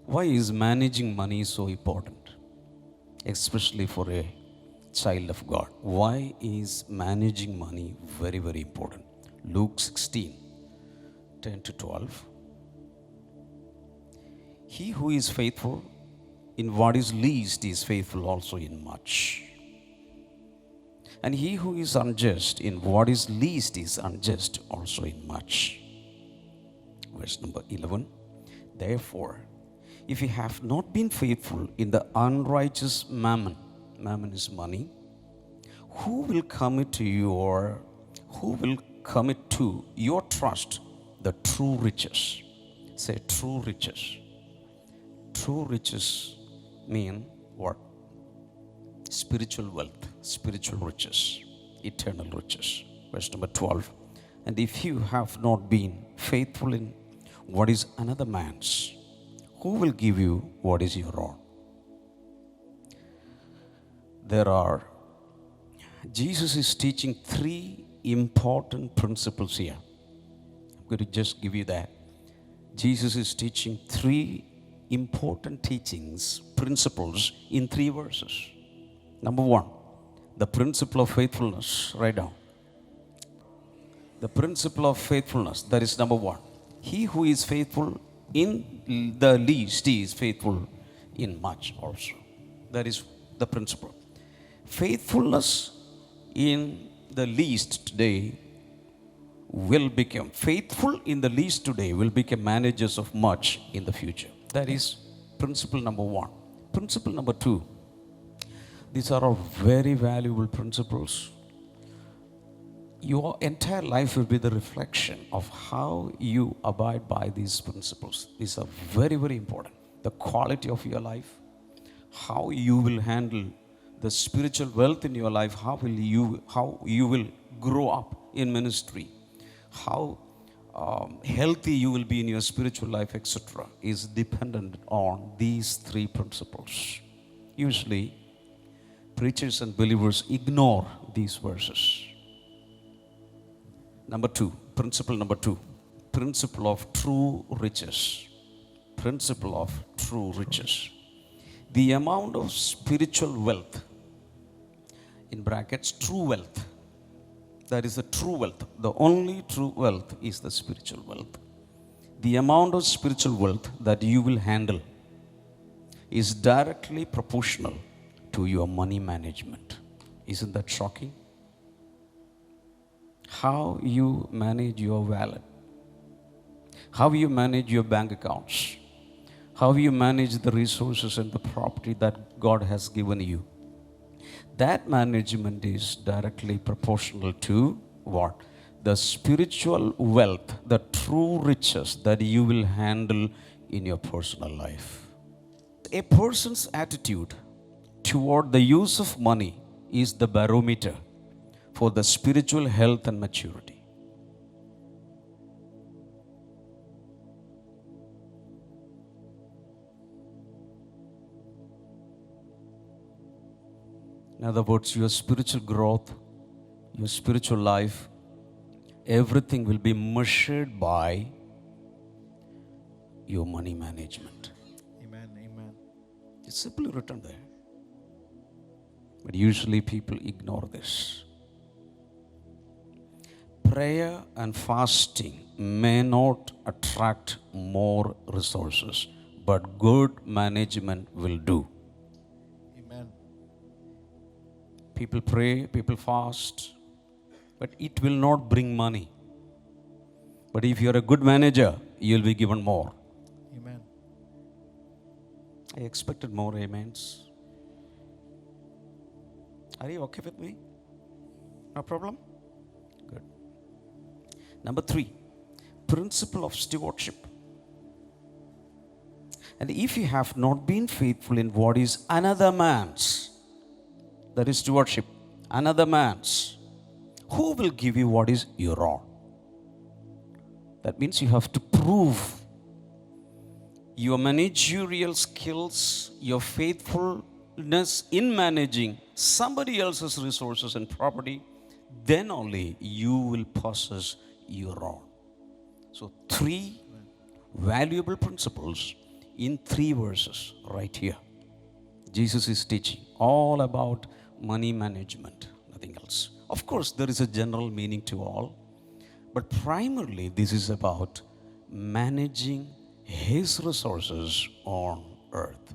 Why is managing money so important? Especially for a child of God. Why is managing money very, very important? Luke 16, 10 to 12. He who is faithful in what is least is faithful also in much. And he who is unjust in what is least is unjust also in much. Verse number 11. Therefore, if you have not been faithful in the unrighteous mammon, mammon is money, who will commit to your trust the true riches? Say true riches. True riches mean what? Spiritual wealth, spiritual riches, eternal riches. Verse number 12. And if you have not been faithful in what is another man's, who will give you what is your own? Jesus is teaching three important principles here. I'm going to just give you that. Jesus is teaching three important teachings, principles in 3 verses. Number 1, the principle of faithfulness. Write down. The principle of faithfulness, that is number 1. He who is faithful in the least is faithful in much also. That is the principle. Faithfulness in the least today will become managers of much in the future. That is principle number 1. Principle number 2. These are all very valuable principles. Your entire life will be the reflection of how you abide by these principles. These are very, very important. The quality of your life, how you will handle the spiritual wealth in your life, how you will grow up in ministry, how healthy you will be in your spiritual life, etc., is dependent on these 3 principles. Usually, preachers and believers ignore these verses. Number 2, principle number 2, principle of true riches. Principle of true riches. The amount of spiritual wealth, in brackets, true wealth, that is the true wealth. The only true wealth is the spiritual wealth. The amount of spiritual wealth that you will handle is directly proportional to your money management. Isn't that shocking? How you manage your wallet, how you manage your bank accounts, how you manage the resources and the property that God has given you. That management is directly proportional to what? The spiritual wealth, the true riches that you will handle in your personal life. A person's attitude toward the use of money is the barometer for the spiritual health and maturity. In other words, your spiritual growth, your spiritual life, everything will be measured by your money management. Amen. Amen. It's simply written there. But usually people ignore this. Prayer and fasting may not attract more resources, but good management will do. Amen. People pray, people fast, but it will not bring money. But if you're a good manager, you'll be given more. Amen. I expected more amens. Are you okay with me? No problem? Good. Number 3, principle of stewardship. And if you have not been faithful in what is another man's, that is stewardship, another man's, who will give you what is your own? That means you have to prove your managerial skills, your faithfulness in managing somebody else's resources and property, then only you will possess your own. So 3 valuable principles in 3 verses right here. Jesus is teaching all about money management, nothing else. Of course, there is a general meaning to all, but primarily this is about managing His resources on earth.